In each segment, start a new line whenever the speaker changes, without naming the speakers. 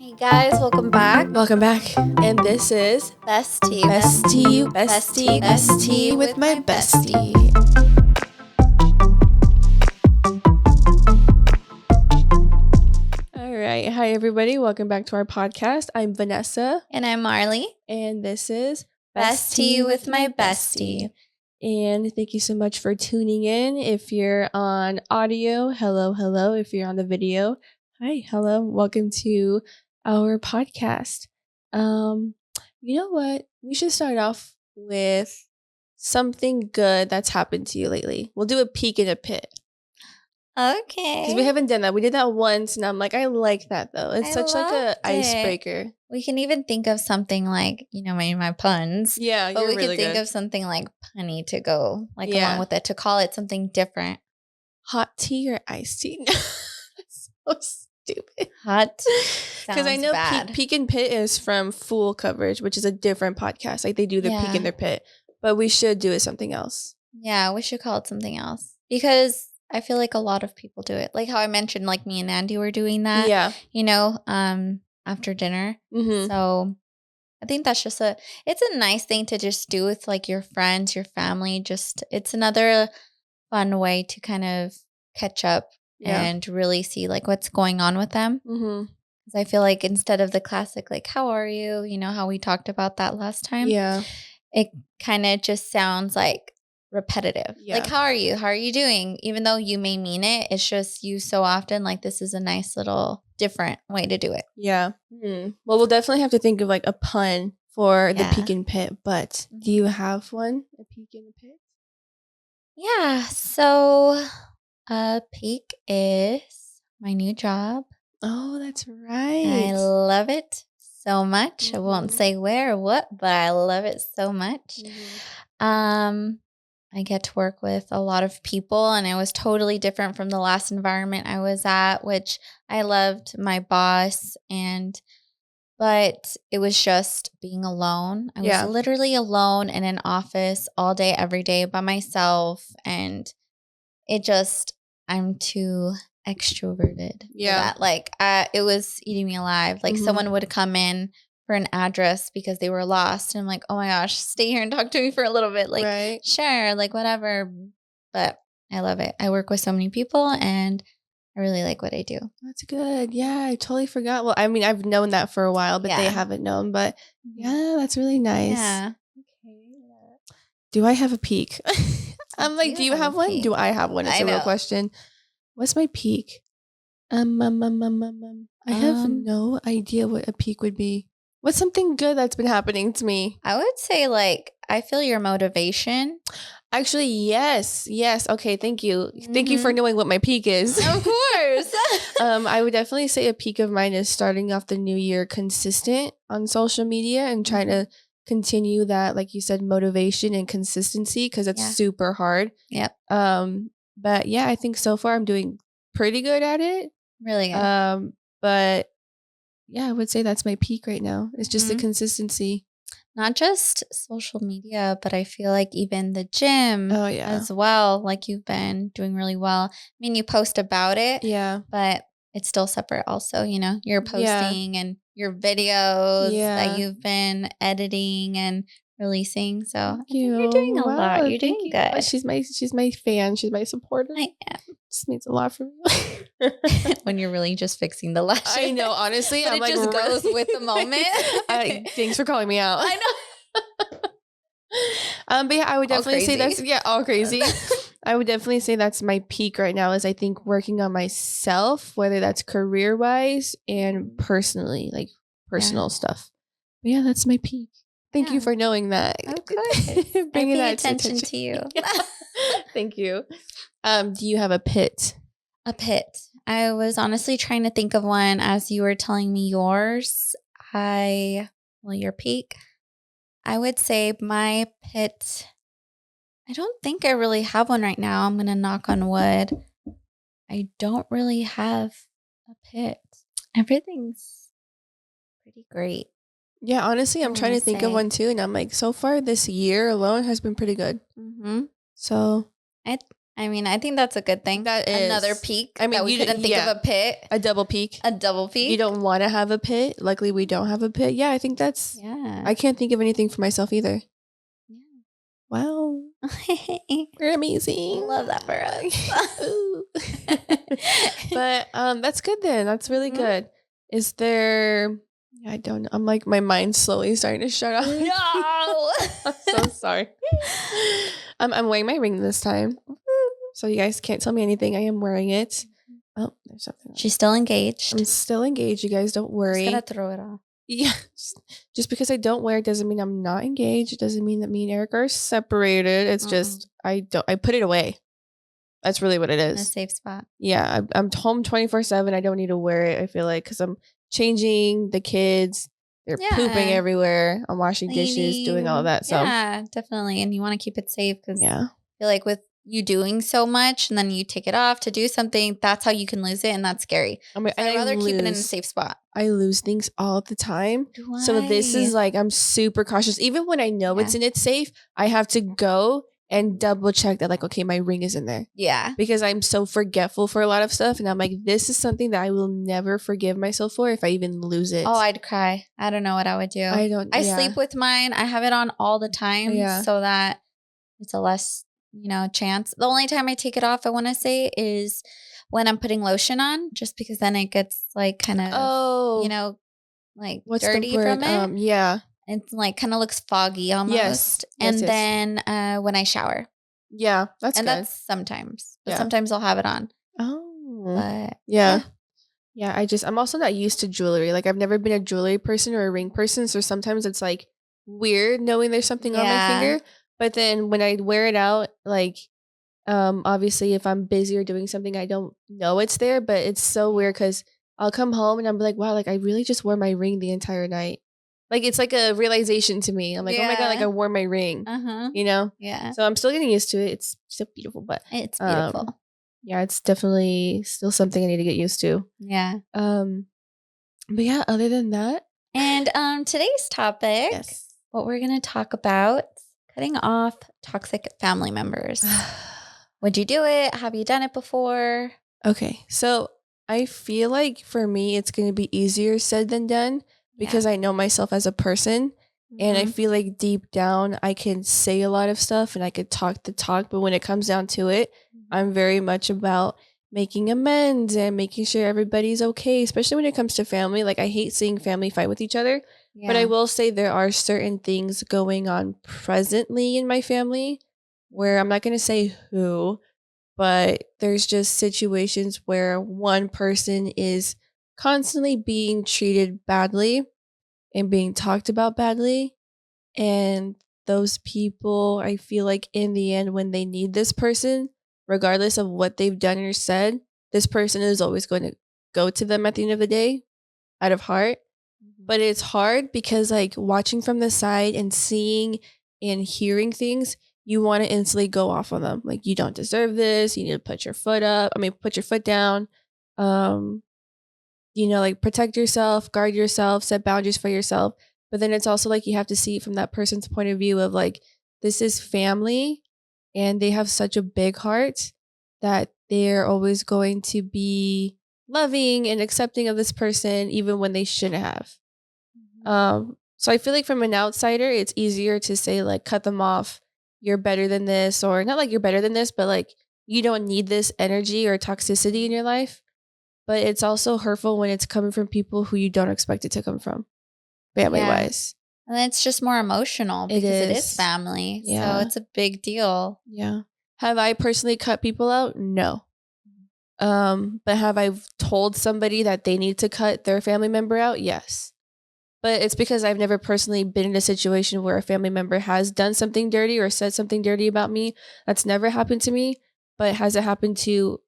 Hey guys, welcome back.
Welcome back. And this is
Bestie
with my bestie. All right. Hi, everybody. Welcome back to our podcast. I'm Vanessa.
And I'm Marly.
And this is
Bestie with my bestie.
And thank you so much for tuning in. If you're on audio, hello, hello. If you're on the video, hi, hello. Welcome to our podcast. You know what? We should start off with something good that's happened to you lately. We'll do a peek in a pit.
Okay.
Because we haven't done that. We did that once, and I'm like, I like that though. It's such like a icebreaker.
We can even think of something like, my puns.
Yeah,
but we
really
could think
good.
of something like punny to go along with it, to call it something different.
Hot tea or iced tea? That's so stupid.
Hot.
Because I know Peek and Pit is from Fool Coverage, which is a different podcast. Like they do the Peek in their pit, but we should do it something else.
Yeah, we should call it something else because I feel like a lot of people do it. Like how I mentioned, like me and Andy were doing that.
Yeah.
After dinner.
Mm-hmm.
So I think that's just it's a nice thing to just do with like your friends, your family. Just it's another fun way to kind of catch up and really see like what's going on with them.
Mm-hmm.
Because I feel like instead of the classic like how are you, how we talked about that last time.
Yeah,
it kind of just sounds like repetitive.
Yeah.
Like how are you doing? Even though you may mean it, it's just you so often like this is a nice little different way to do it.
Yeah. Well, we'll definitely have to think of like a pun for the Peek and Pit, but do you have one? A Peek in the Pit?
Yeah. So Peek is my new job.
Oh, that's right.
I love it so much. Mm-hmm. I won't say where or what, but I love it so much. Mm-hmm. I get to work with a lot of people, and it was totally different from the last environment I was at, which I loved my boss, but it was just being alone. I was literally alone in an office all day, every day by myself, and I'm too extroverted. Yeah. For that. Like, it was eating me alive. Like someone would come in for an address because they were lost. And I'm like, oh my gosh, stay here and talk to me for a little bit. Like, sure, like whatever. But I love it. I work with so many people and I really like what I do.
That's good. Yeah, I totally forgot. Well, I mean, I've known that for a while, but they haven't known. But yeah, that's really nice.
Yeah.
Okay. Do I have a peak? I'm like, do you have one? Peak? Do I have one? It's a real question. What's my peak? I have no idea what a peak would be. What's something good that's been happening to me?
I would say like, I feel your motivation.
Actually, yes. Okay, thank you. Mm-hmm. Thank you for knowing what my peak is.
Of course.
I would definitely say a peak of mine is starting off the new year consistent on social media and trying to continue that, like you said, motivation and consistency because it's super hard.
Yep.
But yeah, I think so far I'm doing pretty good at it.
Really good.
But yeah, I would say that's my peak right now. It's just the consistency.
Not just social media, but I feel like even the gym as well. Like you've been doing really well. I mean, you post about it.
Yeah.
But it's still separate also, you're posting and your videos that you've been editing and releasing. So I think you're doing a lot. You're doing good.
Oh, she's my fan. She's my supporter.
I am.
Just means a lot for me.
When you're really just fixing the lashes.
I know, honestly.
But it just goes with the moment.
Thanks for calling me out.
I know.
But yeah, I would definitely say that's all crazy. I would definitely say that's my peak right now is I think working on myself, whether that's career wise and personally, like personal stuff. But yeah, that's my peak. Thank you for knowing that.
Of course.
Bringing
that
attention
to you.
Thank you. Do you have a pit?
A pit. I was honestly trying to think of one as you were telling me yours. Your peak. I would say my pit. I don't think I really have one right now. I'm going to knock on wood. I don't really have a pit. Everything's pretty great.
Yeah, honestly, I'm trying to think of one too. And I'm like, so far this year alone has been pretty good.
Mm-hmm.
So
I I mean, I think that's a good thing.
That is
another peak.
I mean,
that we couldn't think of a pit.
A double peak.
A double peak.
You don't want to have a pit. Luckily, we don't have a pit. Yeah, I think that's.
Yeah.
I can't think of anything for myself either.
Yeah.
Wow. We're amazing.
Love that for us.
But that's good then. That's really good. Is there? I don't know. I'm like, my mind's slowly starting to shut off.
No.
I'm so sorry. I'm wearing my ring this time. So you guys can't tell me anything. I am wearing it. Oh, there's something else.
She's still engaged.
I'm still engaged. You guys don't worry.
Just gotta throw it off.
Yeah. Just because I don't wear it doesn't mean I'm not engaged. It doesn't mean that me and Eric are separated. It's just I put it away. That's really what it is.
In a safe spot.
Yeah. I'm home 24/7. I don't need to wear it, I feel like, because I'm changing the kids. They're pooping everywhere. I'm washing dishes, doing all of that. So
yeah, definitely. And you want to keep it safe because
yeah.
I feel like with you doing so much and then you take it off to do something, that's how you can lose it. And that's scary.
I mean,
so I'd rather keep it in a safe spot.
I lose things all the time. So this is like, I'm super cautious. Even when I know it's in its safe, I have to go and double check that, like, okay, my ring is in there.
Yeah.
Because I'm so forgetful for a lot of stuff. And I'm like, this is something that I will never forgive myself for if I even lose it.
Oh, I'd cry. I don't know what I would do. I sleep with mine. I have it on all the time so that it's a less, chance. The only time I take it off, I want to say, is when I'm putting lotion on, just because then it gets like kind of, like
what's
dirty
the word?
from it.
Yeah.
It's like kind of looks foggy almost.
Yes.
And then when I shower.
Yeah, that's
and
good.
And that's sometimes. But sometimes I'll have it on.
Oh.
But
yeah. Yeah, I'm also not used to jewelry. Like, I've never been a jewelry person or a ring person. So sometimes it's like weird knowing there's something on my finger. But then when I wear it out, like, obviously if I'm busy or doing something, I don't know it's there. But it's so weird because I'll come home and I'm like, wow, like I really just wore my ring the entire night. Like, it's like a realization to me. I'm like, oh my God, like I wore my ring,
Yeah.
So I'm still getting used to it. It's still beautiful, but
it's beautiful.
Yeah, it's definitely still something I need to get used to.
Yeah.
But yeah, other than that.
And today's topic, what we're going to talk about, cutting off toxic family members. Would you do it? Have you done it before?
Okay. So I feel like for me, it's going to be easier said than done. Because I know myself as a person and I feel like deep down I can say a lot of stuff and I could talk the talk. But when it comes down to it, I'm very much about making amends and making sure everybody's okay, especially when it comes to family. Like, I hate seeing family fight with each other. Yeah. But I will say there are certain things going on presently in my family where I'm not going to say who, but there's just situations where one person is constantly being treated badly and being talked about badly. And those people, I feel like in the end, when they need this person, regardless of what they've done or said, this person is always going to go to them at the end of the day out of heart. But it's hard because, like, watching from the side and seeing and hearing things, you want to instantly go off on them. Like, you don't deserve this. You need to put your foot down. Like, protect yourself, guard yourself, set boundaries for yourself. But then it's also like you have to see it from that person's point of view of like, this is family and they have such a big heart that they're always going to be loving and accepting of this person even when they shouldn't have. So I feel like from an outsider, it's easier to say, like, cut them off. You're better than this, or not like you're better than this, but like, you don't need this energy or toxicity in your life. But it's also hurtful when it's coming from people who you don't expect it to come from, family-wise.
And it's just more emotional because it is family. Yeah. So it's a big deal.
Yeah. Have I personally cut people out? No. But have I told somebody that they need to cut their family member out? Yes. But it's because I've never personally been in a situation where a family member has done something dirty or said something dirty about me. That's never happened to me. But has it happened to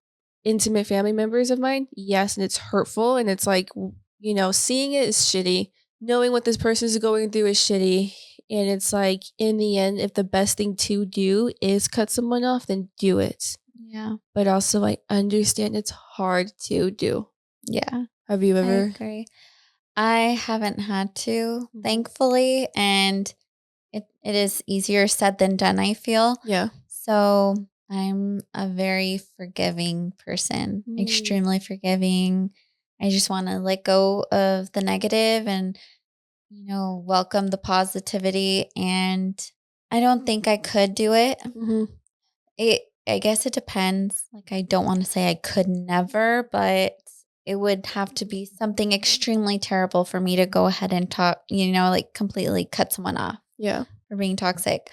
intimate family members of mine? Yes. And it's hurtful. And it's like, seeing it is shitty. Knowing what this person is going through is shitty. And it's like, in the end, if the best thing to do is cut someone off, then do it.
Yeah.
But also, I understand it's hard to do.
Yeah.
Have you ever?
I agree. I haven't had to, thankfully. And it is easier said than done, I feel.
Yeah.
So I'm a very forgiving person, extremely forgiving. I just want to let go of the negative and, welcome the positivity. And I don't think I could do it. I guess it depends. Like, I don't want to say I could never, but it would have to be something extremely terrible for me to go ahead and talk, like completely cut someone off
Yeah.
for being toxic.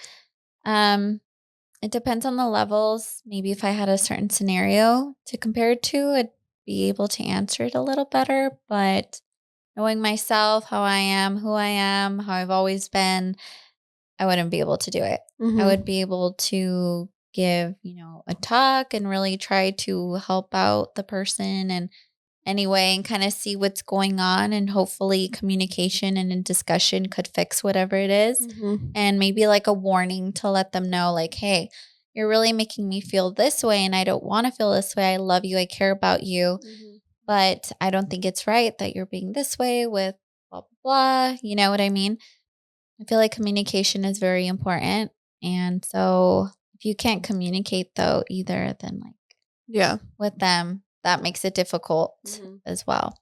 It depends on the levels. Maybe if I had a certain scenario to compare it to, I'd be able to answer it a little better. But knowing myself, how I am, who I am, how I've always been, I wouldn't be able to do it. I would be able to give, a talk and really try to help out the person in any way and kind of see what's going on. And hopefully communication and a discussion could fix whatever it is. And maybe like a warning to let them know, like, hey, you're really making me feel this way and I don't want to feel this way. I love you. I care about you. But I don't think it's right that you're being this way with blah, blah, blah. You know what I mean? I feel like communication is very important. And so if you can't communicate though either, then like with them, that makes it difficult as well.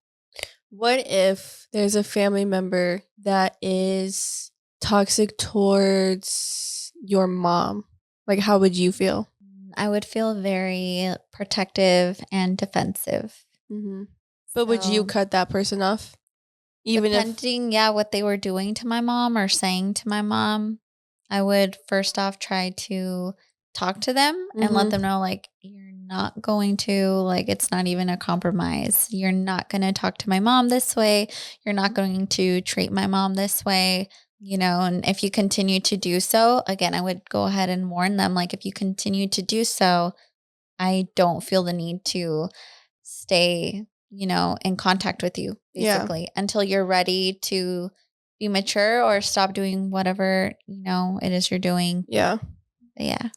What if there's a family member that is toxic towards your mom? Like, how would you feel?
I would feel very protective and defensive.
But would you cut that person off?
Even depending, what they were doing to my mom or saying to my mom, I would first off try to talk to them and let them know, like, you're not going to, like, it's not even a compromise. You're not going to talk to my mom this way. You're not going to treat my mom this way, and if you continue to do so, again, I would go ahead and warn them, like, if you continue to do so, I don't feel the need to stay, in contact with you, basically, until you're ready to be mature or stop doing whatever, it is you're doing.
Yeah.
But yeah.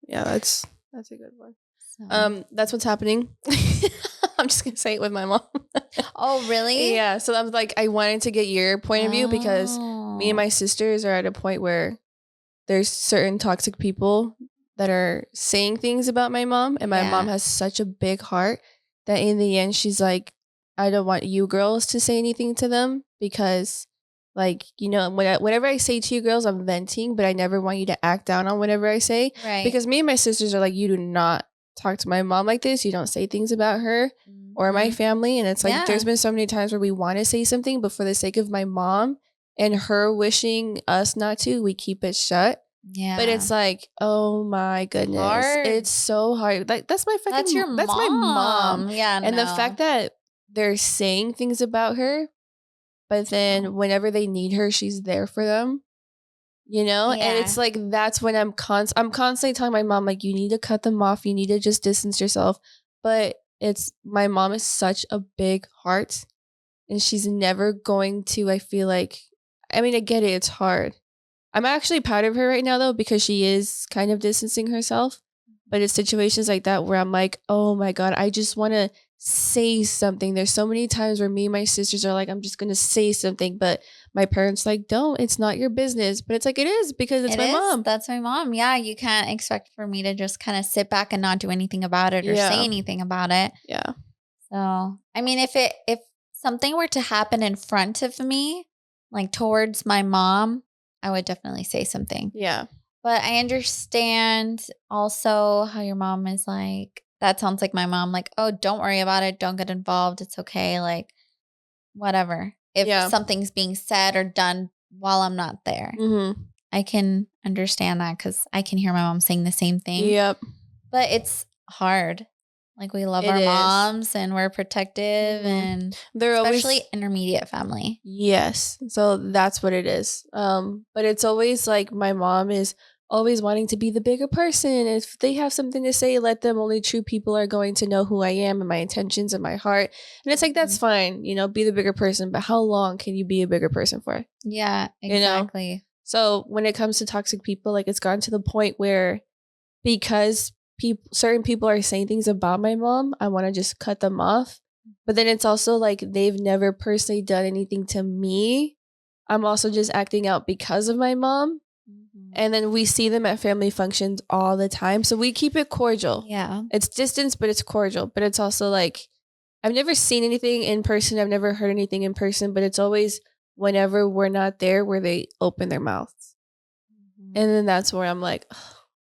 Yeah, that's a good one. So. That's what's happening. I'm just going to say it with my mom.
Oh, really?
Yeah. So I'm like, I wanted to get your point of view because me and my sisters are at a point where there's certain toxic people that are saying things about my mom. And my mom has such a big heart that in the end, she's like, I don't want you girls to say anything to them because, like, whenever I say to you girls, I'm venting, but I never want you to act down on whatever I say.
Right.
Because me and my sisters are like, you do not talk to my mom like this. You don't say things about her or my family. And it's like, there's been so many times where we want to say something, but for the sake of my mom and her wishing us not to, we keep it shut. Yeah. But it's like, oh my goodness. Hard. It's so hard. Like, that's my fucking that's my mom. Yeah. And the fact that they're saying things about her, but then whenever they need her, she's there for them. And it's like, that's when I'm constantly telling my mom, like, you need to cut them off. You need to just distance yourself. But my mom is such a big heart and she's never going to, I feel like, I mean, I get it. It's hard. I'm actually proud of her right now, though, because she is kind of distancing herself. But it's situations like that where I'm like, oh, my God, I just want to say something. There's so many times where me and my sisters are like, I'm just going to say something. But my parents like, don't. It's not your business. But it's like, it is because it's my mom.
That's my mom. Yeah, you can't expect for me to just kind of sit back and not do anything about it or say anything about it.
Yeah.
So, I mean, if something were to happen in front of me, like towards my mom, I would definitely say something.
Yeah.
But I understand also how your mom is like, that sounds like my mom, like, oh, don't worry about it. Don't get involved. It's okay. Like, whatever. If something's being said or done while I'm not there, I can understand that because I can hear my mom saying the same thing.
Yep.
But it's hard. Like, we love our moms and we're protective and they're especially intermediate family.
Yes. So that's what it is. But it's always like my mom is always wanting to be the bigger person. If they have something to say, let them. Only true people are going to know who I am and my intentions and my heart. And it's like, that's fine, be the bigger person. But how long can you be a bigger person for?
Yeah, exactly.
So when it comes to toxic people, like, it's gotten to the point where because certain people are saying things about my mom, I want to just cut them off. But then it's also like they've never personally done anything to me. I'm also just acting out because of my mom. And then we see them at family functions all the time. So we keep it cordial.
Yeah.
It's distance, but it's cordial. But it's also like, I've never seen anything in person. I've never heard anything in person, but it's always whenever we're not there where they open their mouths. And then that's where I'm like,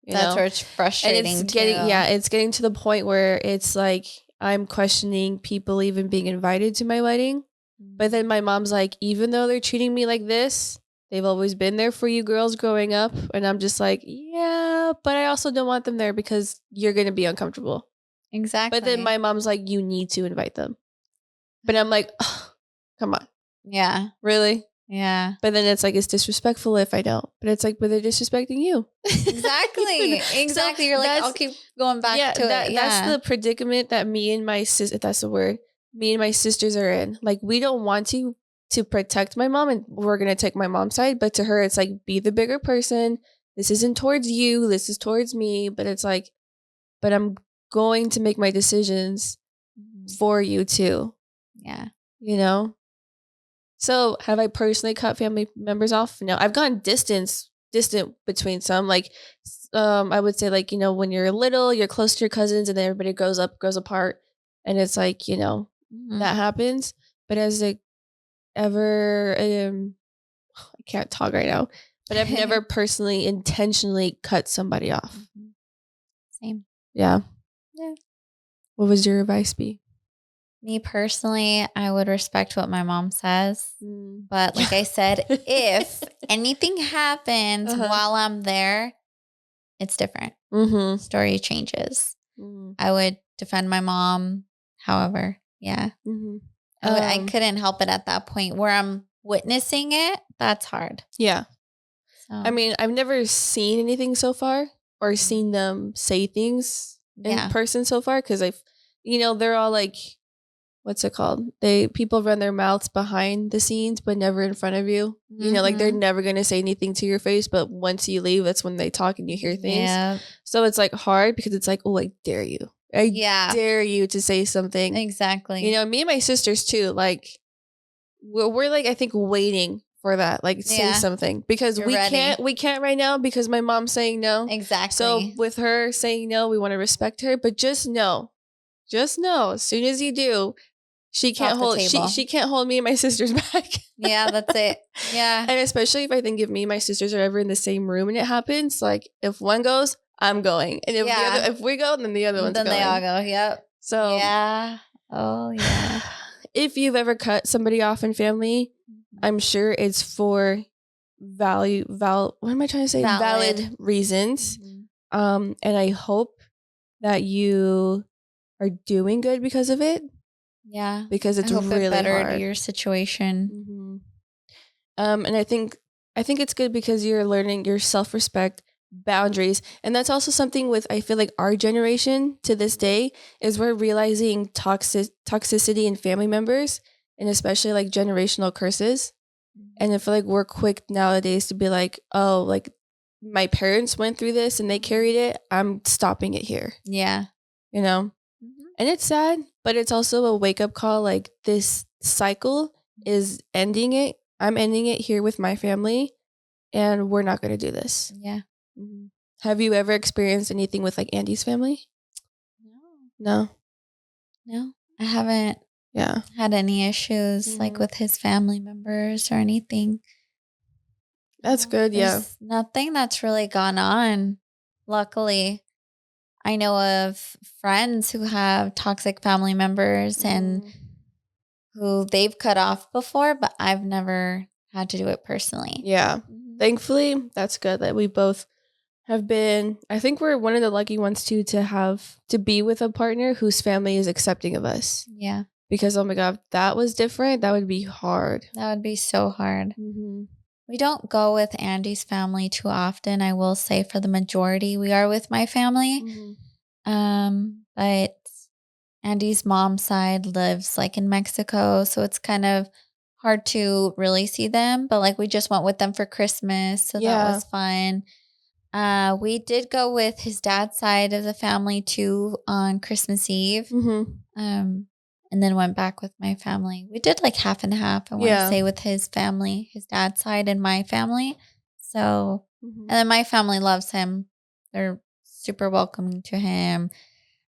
that's where it's frustrating.
And it's getting to the point where it's like, I'm questioning people even being invited to my wedding. But then my mom's like, even though they're treating me like this, they've always been there for you girls growing up. And I'm just like, yeah, but I also don't want them there because you're going to be uncomfortable.
Exactly.
But then my mom's like, you need to invite them. But I'm like, oh, come on.
Yeah.
Really?
Yeah.
But then it's like, it's disrespectful if I don't. But it's like, but they're disrespecting you.
Exactly. Exactly. So you're like, I'll keep going back to it. Yeah.
That's the predicament that me and my sister, if that's the word, me and my sisters are in. Like, we don't want to protect my mom, and we're going to take my mom's side. But to her, it's like, be the bigger person. This isn't towards you. This is towards me. But it's like, but I'm going to make my decisions for you too.
Yeah.
You know? So have I personally cut family members off? No, I've gone distant between some. Like, I would say, like, you know, when you're little, you're close to your cousins, and then everybody grows apart, and it's like, you know, that happens. But as I can't talk right now, but I've never personally intentionally cut somebody off.
Same.
Yeah.
Yeah.
What would your advice be?
Me personally, I would respect what my mom says. But like I said, if anything happens while I'm there, it's different. Story changes. I would defend my mom. However, yeah. I couldn't help it at that point where I'm witnessing it. That's hard.
Yeah.
So.
I mean, I've never seen anything so far or seen them say things in person so far. Cause they're all like, what's it called? People run their mouths behind the scenes, but never in front of you. You know, like they're never going to say anything to your face, but once you leave, that's when they talk and you hear things. Yeah. So it's like hard because it's like, oh, I dare you. I dare you to say something.
Exactly.
You know, me and my sisters too, like we're like, I think waiting for that, like say something because we can't right now because my mom's saying no.
Exactly.
So with her saying no, we want to respect her, but just know, as soon as you do, she can't hold me and my sisters back.
Yeah, that's it. Yeah.
And especially if me and my sisters are ever in the same room and it happens, like if one goes, I'm going. And if we go, then the other one's going.
Then they all go. Yep.
So
yeah. Oh yeah.
If you've ever cut somebody off in family, I'm sure it's for valid reasons. And I hope that you are doing good because of it.
Yeah.
Because it's really
bettered
hard.
your situation.
And I think it's good because you're learning your self-respect, boundaries. And that's also something with, I feel like our generation to this day is we're realizing toxicity in family members and especially like generational curses. And I feel like we're quick nowadays to be like, oh, like my parents went through this and they carried it. I'm stopping it here.
Yeah.
You know? And it's sad, but it's also a wake up call. Like this cycle is ending it. I'm ending it here with my family and we're not going to do this.
Yeah.
Have you ever experienced anything with like Andy's family? No,
I haven't had any issues like with his family members or anything.
That's good.
There's nothing that's really gone on. Luckily, I know of friends who have toxic family members and who they've cut off before, but I've never had to do it personally.
Yeah. Thankfully, that's good that we both have been. I think we're one of the lucky ones too to be with a partner whose family is accepting of us.
Yeah.
Because, oh my God, if that was different, that would be hard.
That would be so hard. We don't go with Andy's family too often. I will say for the majority, we are with my family. But Andy's mom's side lives like in Mexico. So it's kind of hard to really see them. But like we just went with them for Christmas. So that was fun. We did go with his dad's side of the family too on Christmas Eve. And then went back with my family. We did like half and half. I want to say with his family, his dad's side and my family. So And then my family loves him. They're super welcoming to him.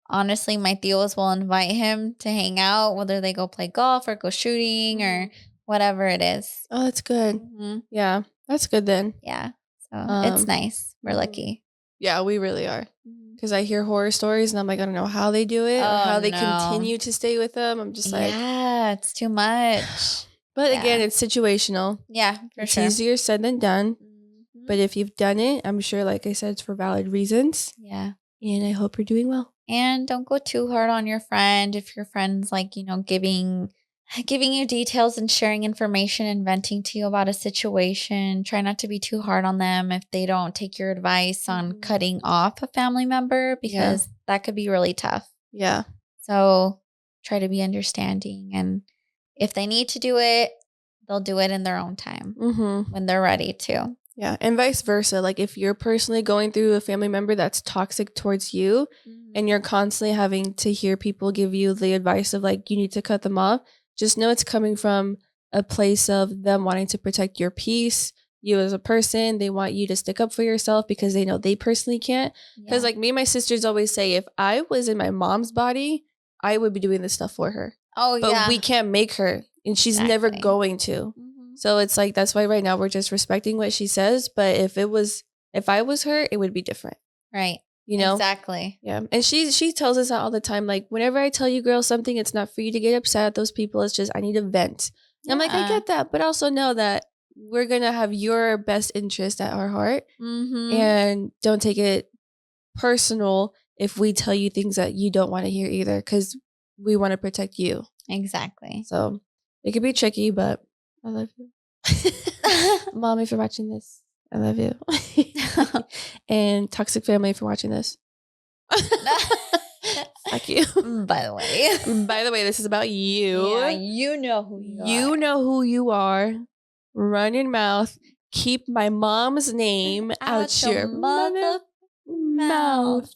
Honestly, my tios will invite him to hang out, whether they go play golf or go shooting or whatever it is.
Oh, that's good. Yeah, that's good then.
Yeah. So it's nice. We're lucky.
Yeah, we really are. Because I hear horror stories and I'm like, I don't know how they do it or how they continue to stay with them. I'm just like,
yeah, it's too much.
But again, it's situational.
Yeah, for
it's
sure.
easier said than done. But if you've done it, I'm sure, like I said, it's for valid reasons.
Yeah.
And I hope you're doing well.
And don't go too hard on your friend. If your friend's like, giving you details and sharing information and venting to you about a situation, try not to be too hard on them if they don't take your advice on cutting off a family member, because that could be really tough.
Yeah.
So try to be understanding. And if they need to do it, they'll do it in their own time when they're ready to.
Yeah. And vice versa. Like if you're personally going through a family member that's toxic towards you and you're constantly having to hear people give you the advice of like, you need to cut them off, just know it's coming from a place of them wanting to protect your peace, you as a person. They want you to stick up for yourself because they know they personally can't. Because like me and my sisters always say, if I was in my mom's body, I would be doing this stuff for her.
Oh,
but we can't make her, and she's never going to. So it's like, that's why right now we're just respecting what she says. But if I was her, it would be different.
Right.
You know?
Exactly.
Yeah. And she tells us that all the time. Like, whenever I tell you girls something, it's not for you to get upset at those people. It's just, I need a vent. Yeah. I'm like, I get that. But also know that we're going to have your best interest at our heart. And don't take it personal if we tell you things that you don't want to hear either. Because we want to protect you.
Exactly.
So it could be tricky, but I love you. Mom, if you're watching this, I love you. And toxic family, if you're watching this. Fuck you.
By the way,
this is about you.
Yeah, you know who you are.
You know who you are. Run your mouth. Keep my mom's name out your mother mouth.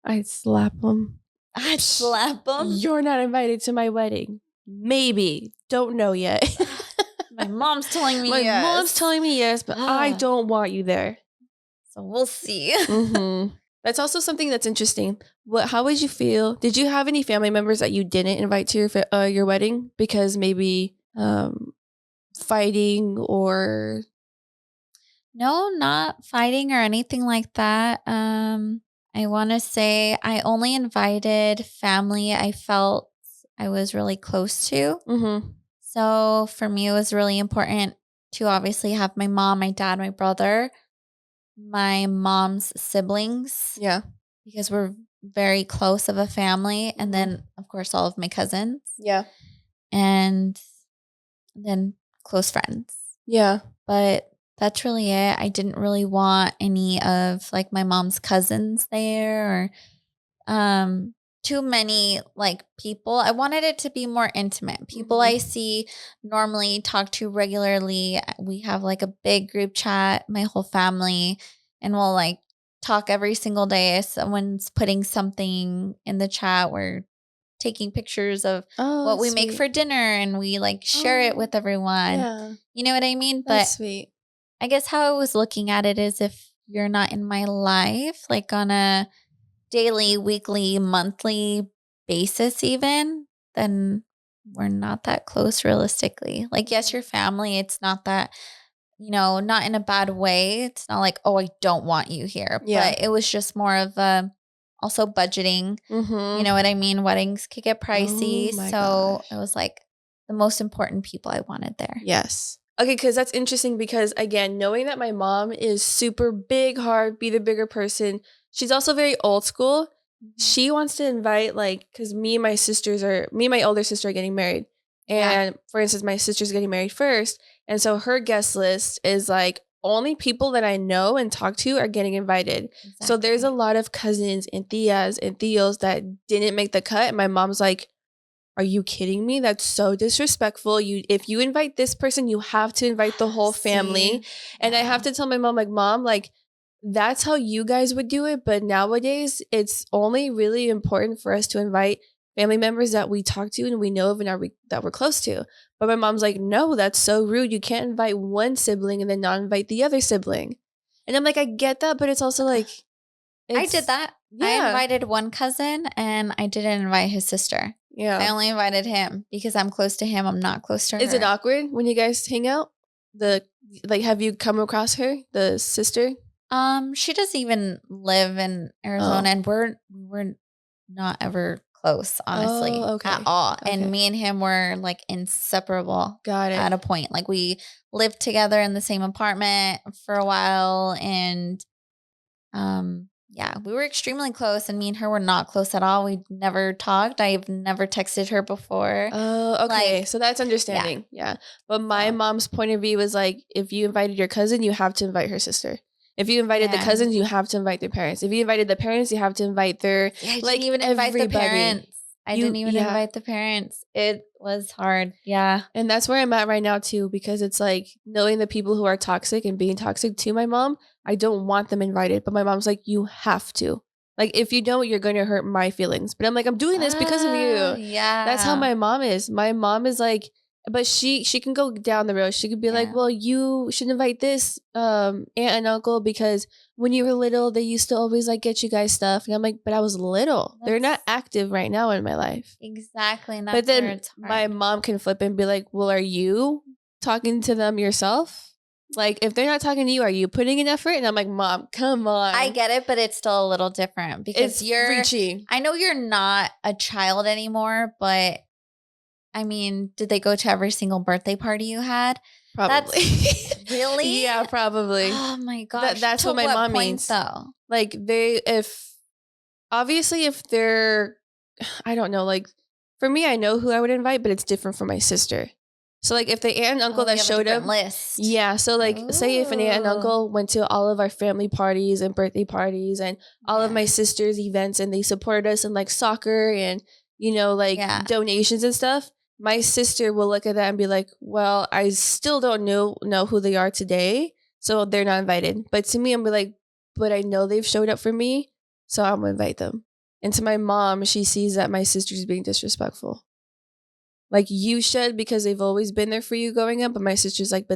I'd slap him.
I'd slap him.
You're not invited to my wedding. Maybe. Don't know yet.
My mom's telling me yes.
My mom's telling me yes, but I don't want you there.
So we'll see.
That's also something that's interesting. How would you feel? Did you have any family members that you didn't invite to your wedding because maybe fighting or?
No, not fighting or anything like that. I want to say I only invited family I felt I was really close to. So for me, it was really important to obviously have my mom, my dad, my brother, my mom's siblings.
Yeah.
Because we're very close of a family. And then, of course, all of my cousins.
Yeah.
And then close friends.
Yeah.
But that's really it. I didn't really want any of like my mom's cousins there or too many like people. I wanted it to be more intimate. People I see normally, talk to regularly. We have like a big group chat, my whole family, and we'll like talk every single day. If someone's putting something in the chat, we're taking pictures of what we make for dinner and we like share it with everyone.
Yeah.
You know what I mean?
That's sweet.
I guess how I was looking at it is if you're not in my life, like on a daily, weekly, monthly basis even, then we're not that close realistically. Like, yes, your family, it's not that, not in a bad way. It's not like, oh, I don't want you here.
Yeah.
But it was just more of also budgeting. You know what I mean? Weddings could get pricey. So it was like the most important people I wanted there.
Yes. Okay, because that's interesting because, again, knowing that my mom is super big, hard, be the bigger person, she's also very old school. She wants to invite, like, because me and my older sister are getting married. And for instance, my sister's getting married first. And so her guest list is like only people that I know and talk to are getting invited. Exactly. So there's a lot of cousins and tias and tios that didn't make the cut. And my mom's like, are you kidding me? That's so disrespectful. If you invite this person, you have to invite the whole family. And I have to tell my mom, like, Mom, like, that's how you guys would do it. But nowadays, it's only really important for us to invite family members that we talk to and we know of and that we're close to. But my mom's like, no, that's so rude. You can't invite one sibling and then not invite the other sibling. And I'm like, I get that, but it's also like,
I did that.
Yeah.
I invited one cousin and I didn't invite his sister.
Yeah.
I only invited him because I'm close to him. I'm not close to her.
Is it awkward when you guys hang out? Have you come across her, the sister?
She doesn't even live in Arizona, and we're not ever close, honestly, at all.
Okay.
And me and him were like inseparable.
Got it.
At a point, like we lived together in the same apartment for a while, and yeah, we were extremely close, and me and her were not close at all. We never talked. I've never texted her before.
Oh, okay. So that's understanding. Yeah. But my mom's point of view was like, if you invited your cousin, you have to invite her sister. If you invited the cousins, you have to invite their parents. If you invited the parents, you have to invite their
I didn't even invite the parents. I didn't even invite the parents. It was hard. Yeah.
And that's where I'm at right now too, because it's like knowing the people who are toxic and being toxic to my mom, I don't want them invited. But my mom's like, you have to. Like, if you don't, you're going to hurt my feelings. But I'm like, I'm doing this because of you.
Yeah.
That's how my mom is. My mom is like, but she can go down the road. She could be like, well, you should invite this aunt and uncle because when you were little, they used to always like get you guys stuff. And I'm like, but I was little. They're not active right now in my life.
Exactly. And
but then my mom can flip and be like, well, are you talking to them yourself? Like, if they're not talking to you, are you putting in effort? And I'm like, Mom, come on.
I get it, but it's still a little different because you're
reaching.
I know you're not a child anymore, but I mean, did they go to every single birthday party you had?
Probably.
Really?
Yeah, probably.
Oh my gosh.
That's what my mom means.
Though?
Like if they're, I don't know, like for me, I know who I would invite, but it's different for my sister. So like if the aunt and uncle that showed up,
list.
Yeah. So like say if an aunt and uncle went to all of our family parties and birthday parties and all of my sister's events and they supported us in like soccer and, donations and stuff. My sister will look at that and be like, well, I still don't know who they are today, so they're not invited. But to me, I'm like, but I know they've showed up for me, so I'm going to invite them. And to my mom, she sees that my sister's being disrespectful. Like, you should because they've always been there for you growing up. But my sister's like,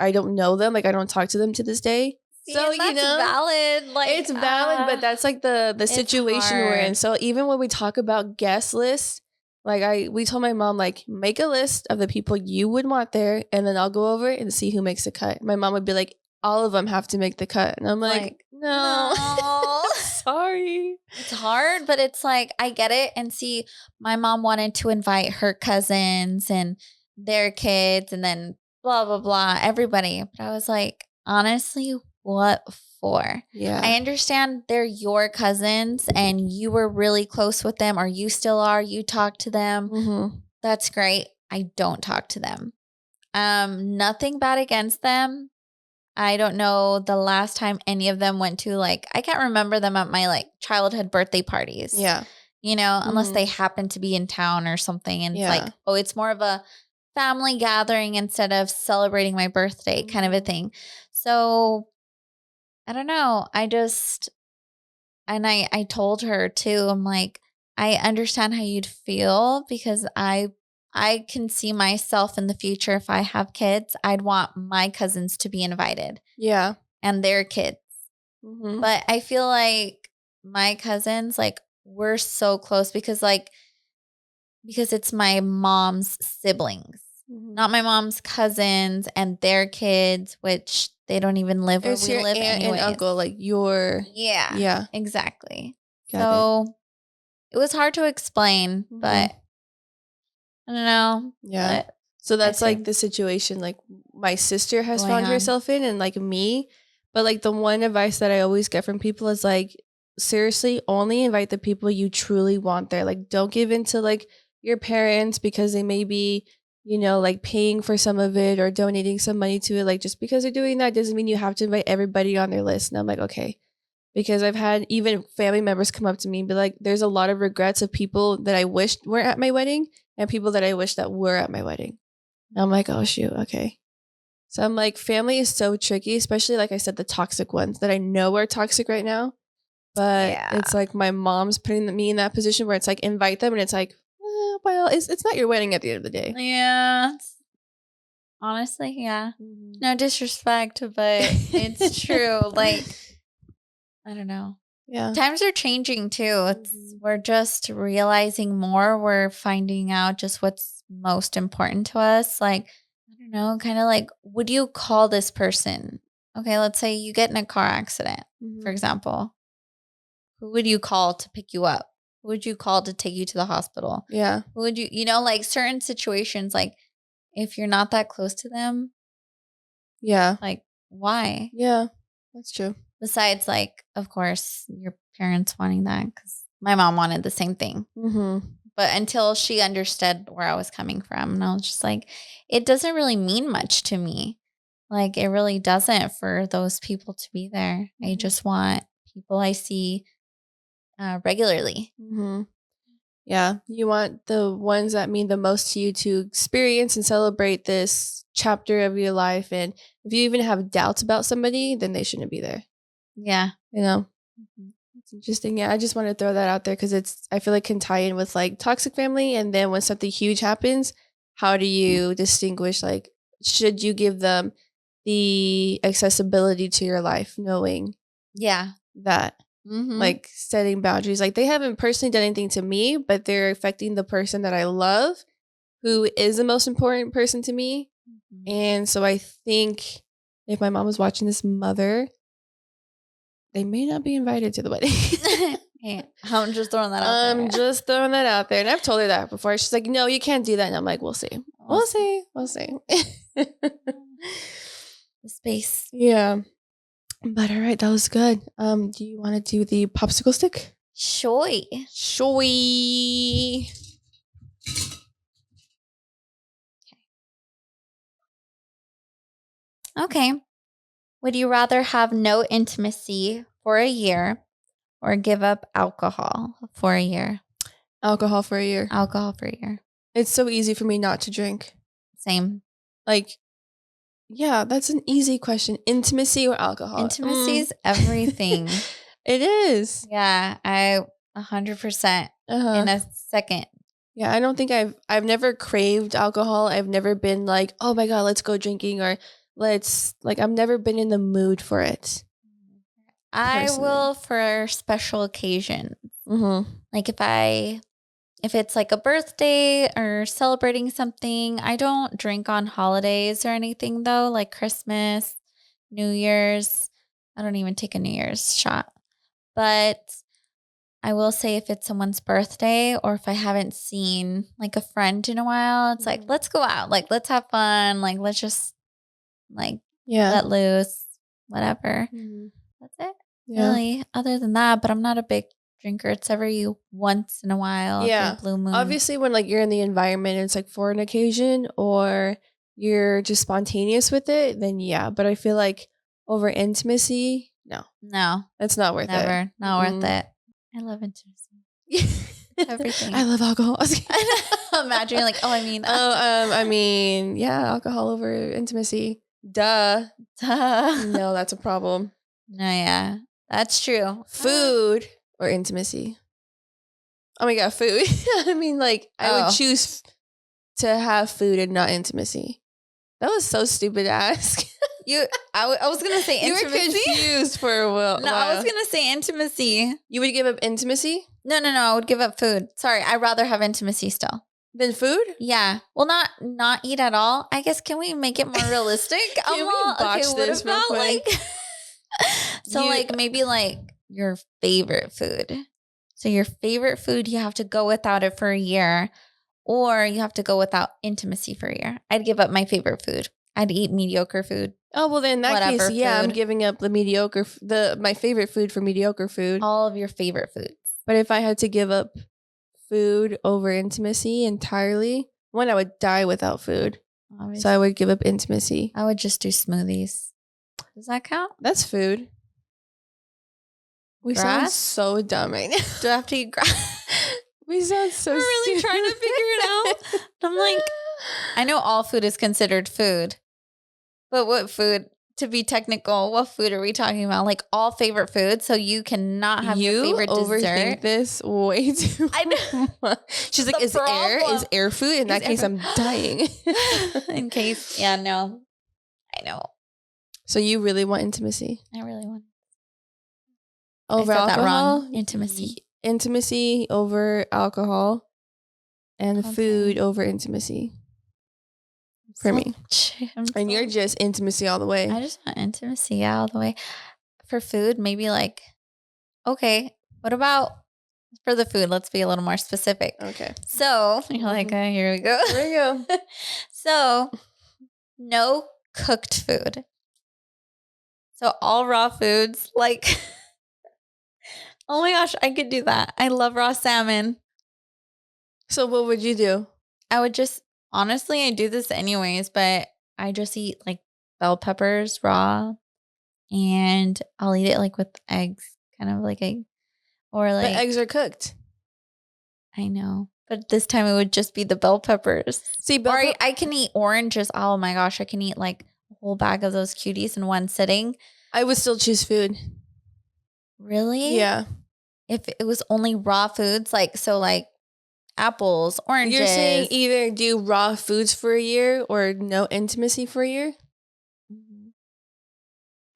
I don't know them. Like, I don't talk to them to this day.
So, that's valid. Like,
it's valid, but that's like the situation we're in. So even when we talk about guest lists, like we told my mom, like, make a list of the people you would want there, and then I'll go over it and see who makes the cut. My mom would be like, all of them have to make the cut. And I'm like no. Sorry.
It's hard, but it's like, I get it. And see, my mom wanted to invite her cousins and their kids and then blah, blah, blah, everybody. But I was like, honestly, what for?
Yeah.
I understand they're your cousins and you were really close with them, or you still are. You talk to them.
Mm-hmm.
That's great. I don't talk to them. Nothing bad against them. I don't know the last time any of them went to, like, I can't remember them at my like childhood birthday parties.
Yeah.
Unless they happen to be in town or something. And it's like, oh, it's more of a family gathering instead of celebrating my birthday kind of a thing. So I don't know. I told her too, I'm like, I understand how you'd feel because I can see myself in the future. If I have kids, I'd want my cousins to be invited.
Yeah.
And their kids.
Mm-hmm.
But I feel like my cousins, like, we're so close because it's my mom's siblings, not my mom's cousins and their kids, which they don't even live where we live
aunt
anyways.
and uncle, like your
Yeah, exactly. It was hard to explain, but I don't know.
Yeah. So that's like the situation like my sister has found herself in, and like me. But like the one advice that I always get from people is like, seriously, only invite the people you truly want there. Like, don't give in to like your parents because they may be, like paying for some of it or donating some money to it. Like, just because they're doing that doesn't mean you have to invite everybody on their list. And I'm like, okay. Because I've had even family members come up to me and be like, there's a lot of regrets of people that I wished weren't at my wedding and people that I wish that were at my wedding. And I'm like, oh, shoot. Okay. So I'm like, family is so tricky, especially, like I said, the toxic ones that I know are toxic right now. But it's like my mom's putting me in that position where it's like, invite them. And it's like, well, it's not your wedding at the end of the day.
Yeah. Honestly, yeah. No disrespect, but it's true. Like, I don't know.
Yeah.
Times are changing too. We're just realizing more. We're finding out just what's most important to us. Like, I don't know, kind of like, would you call this person? Okay, let's say you get in a car accident, for example. Who would you call to pick you up? Who would you call to take you to the hospital?
Yeah.
Who would you, like certain situations, like if you're not that close to them,
Yeah.
like why?
Yeah, that's true.
Besides, like, of course, your parents wanting that, because my mom wanted the same thing. But until she understood where I was coming from, and I was just like, it doesn't really mean much to me. Like, it really doesn't for those people to be there. I just want people I see regularly.
Yeah, you want the ones that mean the most to you to experience and celebrate this chapter of your life. And if you even have doubts about somebody, then they shouldn't be there.
Yeah.
You know? It's interesting. Yeah, I just want to throw that out there because I feel like can tie in with like toxic family. And then when something huge happens, how do you distinguish, like, should you give them the accessibility to your life, knowing that like setting boundaries, like they haven't personally done anything to me, but they're affecting the person that I love, who is the most important person to me. And so I think if my mom was watching this, mother, they may not be invited to the wedding.
Yeah, I'm just throwing that out there.
I'm just throwing that out there. And I've told her that before. She's like, no, you can't do that. And I'm like, we'll see. We'll see.
The space.
Yeah. But all right, that was good. Do you want to do the popsicle stick?
Shoy. Okay. Would you rather have no intimacy for a year or give up alcohol for a year?
Alcohol for a year.
Alcohol for a year.
It's so easy for me not to drink.
Same.
Like, yeah, that's an easy question. Intimacy or alcohol?
Intimacy is everything.
It is.
Yeah, I 100% in a second.
Yeah, I don't think I've never craved alcohol. I've never been like, oh my God, let's go drinking, or I've never been in the mood for it.
I will for special occasions. Like if it's like a birthday or celebrating something. I don't drink on holidays or anything though, like Christmas, New Year's. I don't even take a New Year's shot. But I will say if it's someone's birthday or if I haven't seen like a friend in a while, it's like, let's go out. Like, let's have fun. Like, let's just like let loose, whatever. That's it.
Yeah.
Really. Other than that, but I'm not a big drinker. It's every once in a while.
Yeah.
Blue moon.
Obviously, when like you're in the environment, it's like for an occasion or you're just spontaneous with it, then yeah. But I feel like over intimacy, no, that's not worth it.
Never. Not worth it. I love intimacy. Everything.
I love alcohol.
Imagine like,
I mean, yeah, alcohol over intimacy. Duh. No, that's a problem.
No, yeah, that's true.
Food or intimacy? Oh my God, food. I mean, like, I would choose to have food and not intimacy. That was so stupid to ask.
I was going to say intimacy.
You were confused for a while.
No, I was going to say intimacy.
You would give up intimacy?
No, I would give up food. Sorry, I'd rather have intimacy still.
Than food?
Yeah. Well, not eat at all. I guess, can we make it more realistic?
Can we botch this real quick?
Like maybe like your favorite food. So your favorite food, you have to go without it for a year, or you have to go without intimacy for a year. I'd give up my favorite food. I'd eat mediocre food.
Oh, well, then in that case, yeah, I'm giving up the mediocre, my favorite food for mediocre food.
All of your favorite foods.
But if I had to give up food over intimacy entirely, one, I would die without food. Obviously. So I would give up intimacy.
I would just do smoothies. Does that count?
That's food. We sound so dumb right now.
Do I have to eat grass?
We sound so
We're really
stupid.
trying to figure it out. I'm like, I know all food is considered food. But what food to be technical, what food are we talking about? Like all favorite foods. So you cannot have your favorite dessert.
You overthink this way too much. She's like, is air food? In that case, I'm dying.
In case, yeah, no. I know.
So you really want intimacy?
I really want.
Over
I said
alcohol?
That wrong. Intimacy.
Intimacy over alcohol, and food over intimacy. For me. And you're just intimacy all the way.
I just want intimacy all the way. For food, maybe like, okay, what about for the food? Let's be a little more specific.
Okay.
So you're like, here we go.
Here we go.
So no cooked food. So all raw foods, like, oh my gosh, I could do that. I love raw salmon.
So what would you do?
I would just, honestly, I do this anyways, but I just eat like bell peppers raw, and I'll eat it like with eggs, kind of like or like.
But eggs are cooked.
I know, but this time it would just be the bell peppers. See, I can eat oranges. Oh my gosh, I can eat like a whole bag of those cuties in one sitting.
I would still choose food.
Really?
Yeah.
If it was only raw foods, like apples, oranges.
You're saying either do raw foods for a year or no intimacy for a year? Mm-hmm.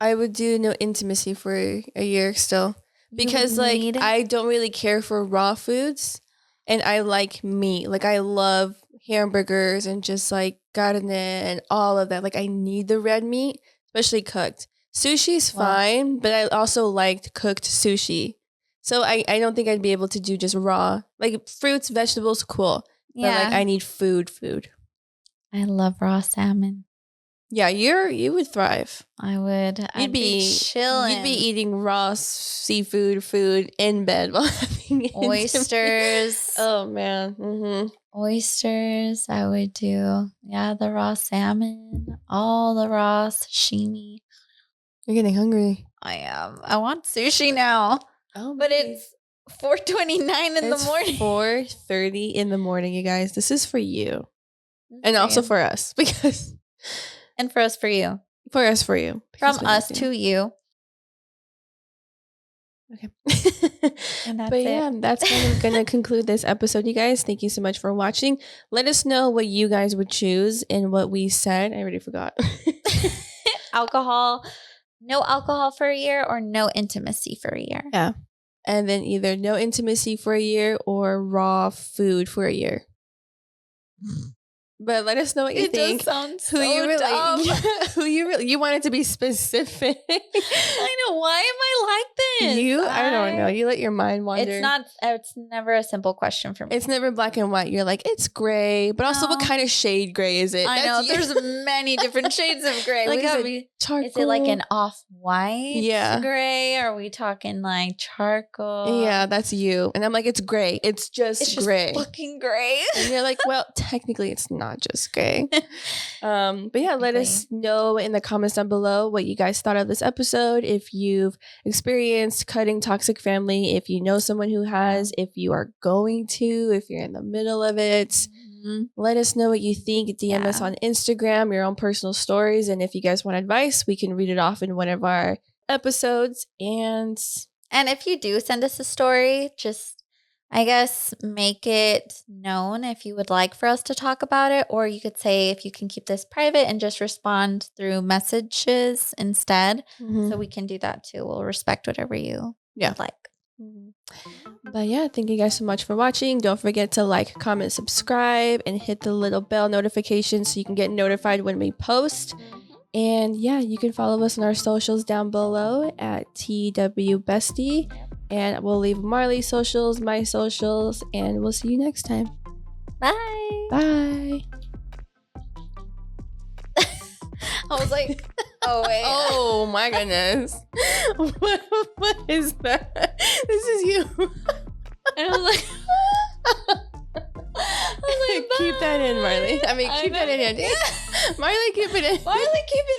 I would do no intimacy for a year still. Because I don't really care for raw foods, and I like meat. Like I love hamburgers and just like carne and all of that. Like I need the red meat, especially cooked. Sushi's fine, but I also liked cooked sushi. So I don't think I'd be able to do just raw. Like fruits, vegetables, cool. Yeah. But like I need food.
I love raw salmon.
Yeah, you would thrive.
I would. I'd be chilling.
You'd be eating raw seafood food in bed while having
oysters.
Oh man. Mm-hmm.
Oysters. I would do. Yeah, the raw salmon. All the raw sashimi.
You're getting hungry.
I am. I want sushi now. Oh, but it's 4:29 in the morning.
4:30 in the morning, you guys. This is for you. And also for us. Because
and for us for you.
For us for you.
From us to you.
Okay. And that's kind of going to conclude this episode, you guys. Thank you so much for watching. Let us know what you guys would choose and what we said. I already forgot.
Alcohol. No alcohol for a year or no intimacy for a year.
Yeah. And then either no intimacy for a year or raw food for a year. But let us know what you think.
It sounds so dumb.
Who you want it to be specific.
I know. Why am I like this?
I don't know. You let your mind wander.
It's never a simple question for me.
It's never black and white. You're like, it's gray. But also, what kind of shade gray is it?
I know. There's many different shades of gray.
Like, is it charcoal?
Is it like an off-white gray? Are we talking like charcoal?
Yeah, that's you. And I'm like, it's gray. It's just gray.
Fucking gray.
And you're like, well, technically it's not just gray. But yeah, let us know in the comments down below what you guys thought of this episode. If you've experienced cutting toxic family, if you know someone who has, if you are going to, if you're in the middle of it. Let us know what you think. DM us on Instagram, your own personal stories. And if you guys want advice, we can read it off in one of our episodes. And
if you do send us a story, just I guess make it known if you would like for us to talk about it, or you could say if you can keep this private and just respond through messages instead. So we can do that too. We'll respect whatever you would like.
But yeah, thank you guys so much for watching. Don't forget to like, comment, subscribe, and hit the little bell notification so you can get notified when we post. And yeah, you can follow us on our socials down below at TW Bestie. And we'll leave Marley's socials, my socials, and we'll see you next time.
Bye.
Bye.
I was like, oh, wait.
Oh, my goodness. What is that? This is you.
And I was like,
keep that in, Marley. I mean, keep that in. Marley, keep it in.
Marley, keep it